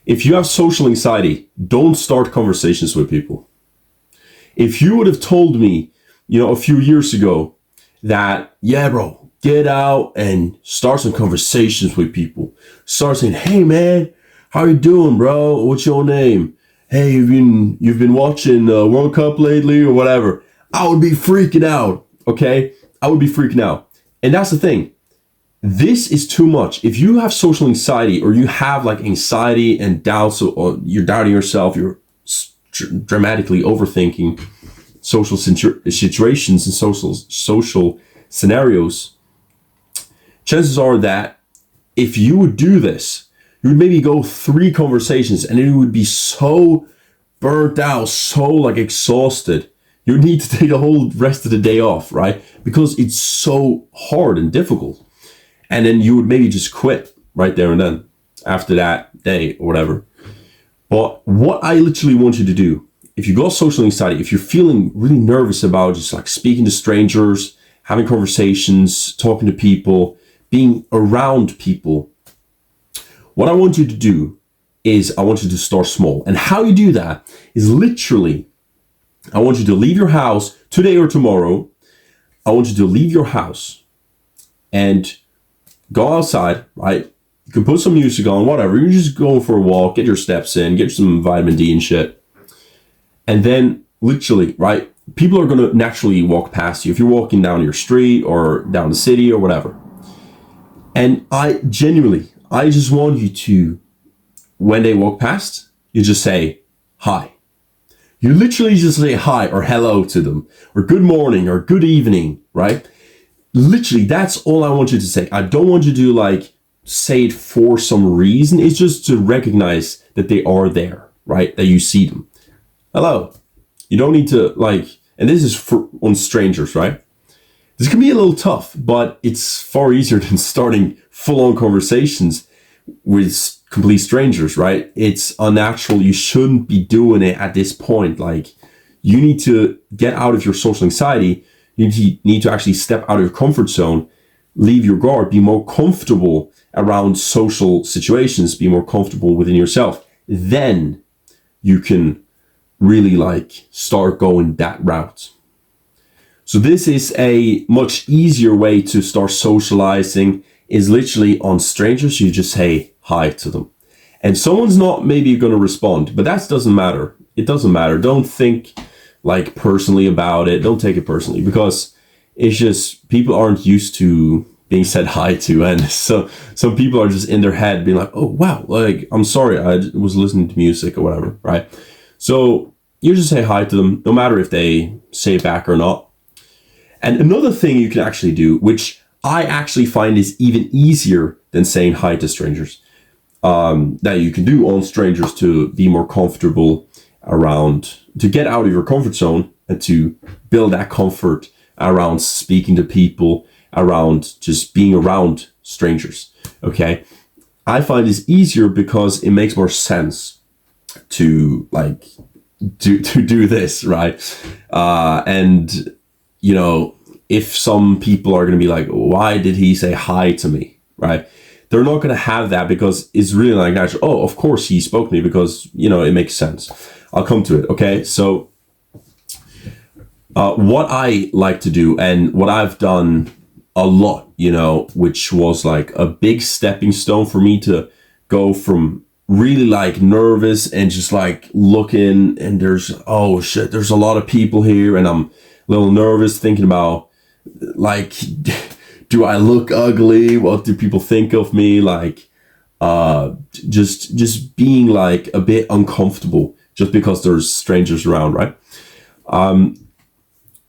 If you have social anxiety, don't start conversations with people. If you would have told me, a few years ago that, yeah, bro, get out and start some conversations with people. Start saying, hey, man, how you doing, bro? What's your name? Hey, you've been watching World Cup lately or whatever. I would be freaking out, okay? I would be freaking out. And that's the thing. This is too much. If you have social anxiety or you have like anxiety and doubts or you're doubting yourself, you're dramatically overthinking social situations and social scenarios, chances are that if you would do this, you would maybe go 3 conversations and it would be so burnt out, so like exhausted. You would need to take the whole rest of the day off, right? Because it's so hard and difficult. And then you would maybe just quit right there and then after that day or whatever. But what I literally want you to do, if you got social anxiety, if you're feeling really nervous about just like speaking to strangers, having conversations, talking to people, being around people, what I want you to do is I want you to start small. And how you do that is literally, I want you to leave your house today or tomorrow. I want you to leave your house and go outside, right? You can put some music on, whatever. You're just going for a walk, get your steps in, get some vitamin D and shit. And then literally, right? People are going to naturally walk past you if you're walking down your street or down the city or whatever. And I just want you to, when they walk past, you just say, hi. You literally just say hi or hello to them or good morning or good evening, right? Literally, that's all I want you to say. I don't want you to like say it for some reason. It's just to recognize that they are there, right? That you see them. Hello. You don't need to like, and this is for on strangers, right? This can be a little tough, but it's far easier than starting full-on conversations with complete strangers, right? It's unnatural. You shouldn't be doing it at this point. Like, you need to get out of your social anxiety. You need to actually step out of your comfort zone, leave your guard, be more comfortable around social situations, be more comfortable within yourself. Then you can really like start going that route. So this is a much easier way to start socializing, is literally on strangers. You just say hi to them. And someone's not maybe going to respond, but that doesn't matter. It doesn't matter. Don't think like personally about it. Don't take it personally, because it's just people aren't used to being said hi to. And so some people are just in their head being like, oh, wow, like, I'm sorry, I was listening to music or whatever, right? So you just say hi to them, no matter if they say it back or not. And another thing you can actually do, which I actually find is even easier than saying hi to strangers, that you can do on strangers to be more comfortable around, to get out of your comfort zone and to build that comfort around speaking to people, around just being around strangers. Okay. I find it's easier because it makes more sense to like to do this, right? And you know, if some people are going to be like, why did he say hi to me, right? They're not going to have that because it's really like natural. Oh, of course he spoke to me because, you know, it makes sense. I'll come to it. Okay. So what I like to do and what I've done a lot, you know, which was like a big stepping stone for me to go from really like nervous and just like looking and there's, oh shit, there's a lot of people here and I'm a little nervous thinking about like, do I look ugly? What do people think of me? Like, just being like a bit uncomfortable just because there's strangers around, right?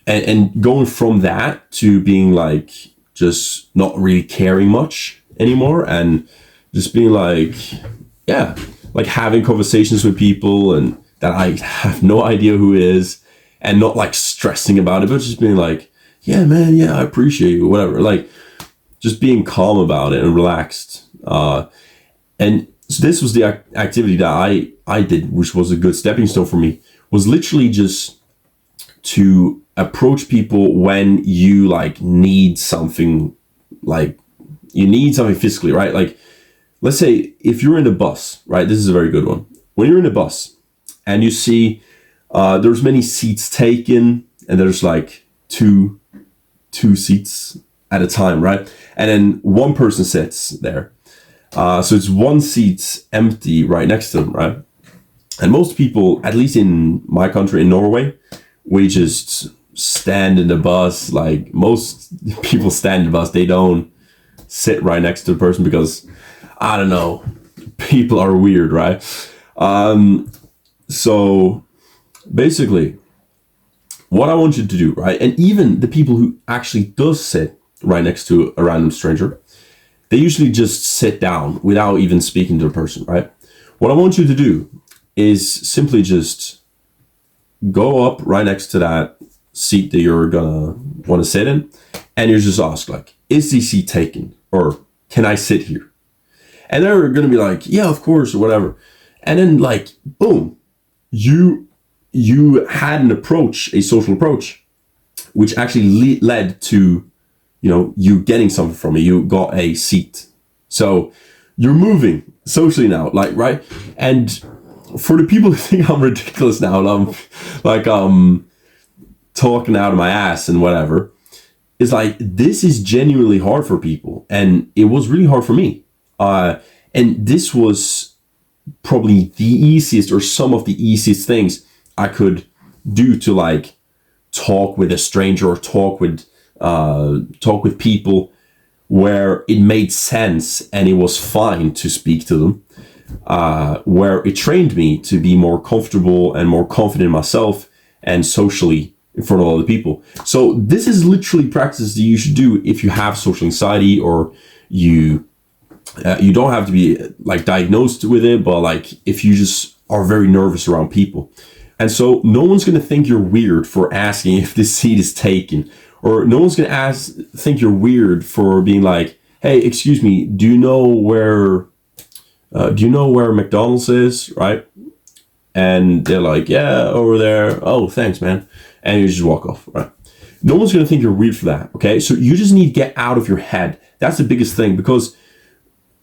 And going from that to being like, just not really caring much anymore and just being like, yeah, like having conversations with people and that I have no idea who it is and not like stressing about it, but just being like, yeah, man, yeah, I appreciate you, whatever. Like just being calm about it and relaxed. And so this was the activity that I did, which was a good stepping stone for me, was literally just to approach people when you like need something, like you need something physically, right? Like let's say if you're in a bus, right? This is a very good one. When you're in a bus and you see there's many seats taken, and there's like two seats at a time, right? And then one person sits there. So it's one seat empty right next to them, right? And most people, at least in my country, in Norway, we just stand in the bus. Like most people stand in the bus, they don't sit right next to the person because, I don't know, people are weird, right? So basically, what I want you to do, right? And even the people who actually does sit right next to a random stranger, they usually just sit down without even speaking to the person, right? What I want you to do is simply just go up right next to that seat that you're gonna want to sit in, and you just ask, like, is the seat taken, or can I sit here? And they're gonna be like, yeah, of course, or whatever. And then, like, boom, you had an approach, a social approach, which actually led to, you getting something from it. You got a seat. So you're moving socially now, like, right? And for the people who think I'm ridiculous now, and I'm talking out of my ass and whatever, it's like, this is genuinely hard for people. And it was really hard for me. And this was probably the easiest, or some of the easiest things I could do to, like, talk with a stranger, or talk with people where it made sense and it was fine to speak to them, where it trained me to be more comfortable and more confident in myself and socially in front of other people. So this is literally practice that you should do if you have social anxiety, or you don't have to be like diagnosed with it, but like if you just are very nervous around people. And so no one's going to think you're weird for asking if this seat is taken, or no one's going to think you're weird for being like, hey, excuse me, do you know where McDonald's is, right? And they're like, yeah, over there. Oh, thanks, man. And you just walk off, right? No one's going to think you're weird for that, okay? So you just need to get out of your head. That's the biggest thing, because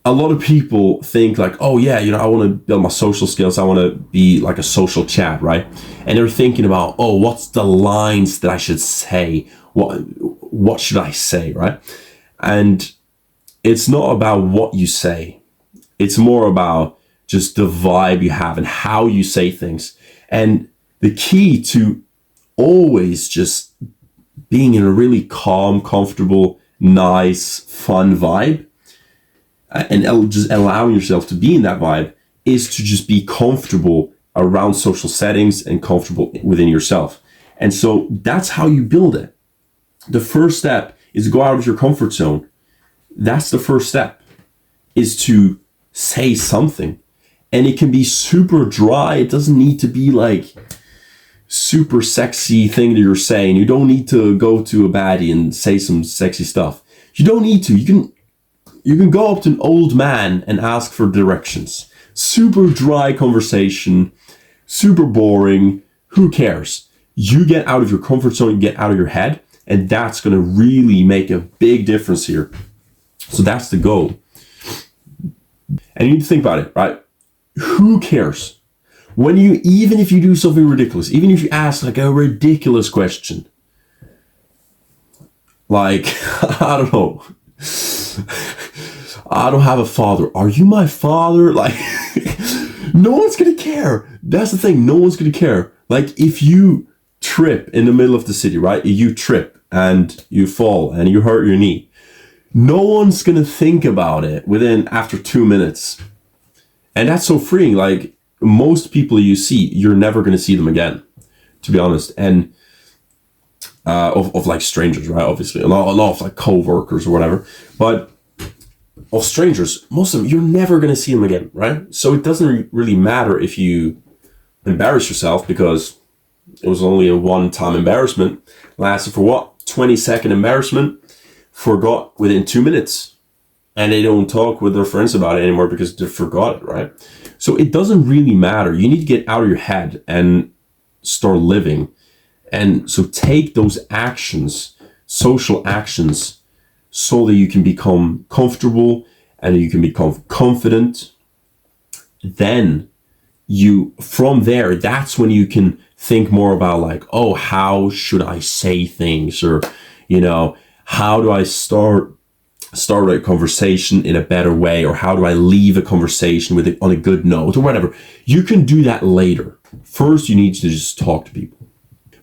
a lot of people think like, oh yeah, I want to build my social skills. I want to be like a social chat, right? And they're thinking about, oh, what's the lines that I should say? What should I say, right? And it's not about what you say. It's more about just the vibe you have and how you say things. And the key to always just being in a really calm, comfortable, nice, fun vibe, and just allowing yourself to be in that vibe, is to just be comfortable around social settings and comfortable within yourself. And so that's how you build it. The first step is to go out of your comfort zone. That's the first step, is to say something. And it can be super dry. It doesn't need to be like super sexy thing that you're saying. You don't need to go to a baddie and say some sexy stuff. You don't need to. You can go up to an old man and ask for directions. Super dry conversation, super boring. Who cares? You get out of your comfort zone, you get out of your head, and that's going to really make a big difference here. So that's the goal. And you need to think about it, right? Who cares? Even if you do something ridiculous, even if you ask like a ridiculous question, like, I don't know, I don't have a father. Are you my father? Like, no one's going to care. That's the thing. No one's going to care. Like, if you trip in the middle of the city, right? You trip and you fall and you hurt your knee. No one's going to think about it after 2 minutes. And that's so freeing. Like, most people you see, you're never going to see them again, to be honest. And of like strangers, right? Obviously, a lot of like co-workers or whatever. But of strangers, most of them, you're never going to see them again, right? So it doesn't really matter if you embarrass yourself, because it was only a one-time embarrassment. Lasted for what? 20-second embarrassment. Forgot within 2 minutes. And they don't talk with their friends about it anymore because they forgot it, right? So it doesn't really matter. You need to get out of your head and start living. And so take those actions, social actions, so that you can become comfortable and you can become confident, then from there, that's when you can think more about like, oh, how should I say things? Or, how do I start a conversation in a better way? Or how do I leave a conversation on a good note or whatever? You can do that later. First, you need to just talk to people.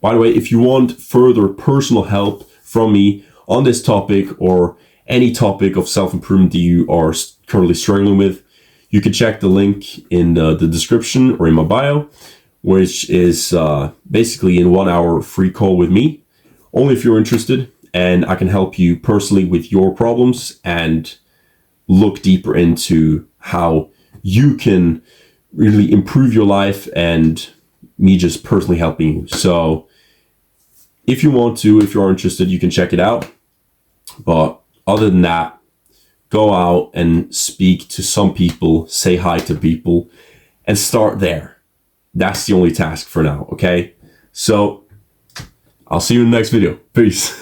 By the way, if you want further personal help from me on this topic or any topic of self-improvement that you are currently struggling with, you can check the link in the description or in my bio, which is basically in 1 hour free call with me, only if you're interested, and I can help you personally with your problems and look deeper into how you can really improve your life and me just personally helping you. So if you're interested, you can check it out. But other than that, go out and speak to some people, say hi to people, and start there. That's the only task for now, okay? So I'll see you in the next video. Peace.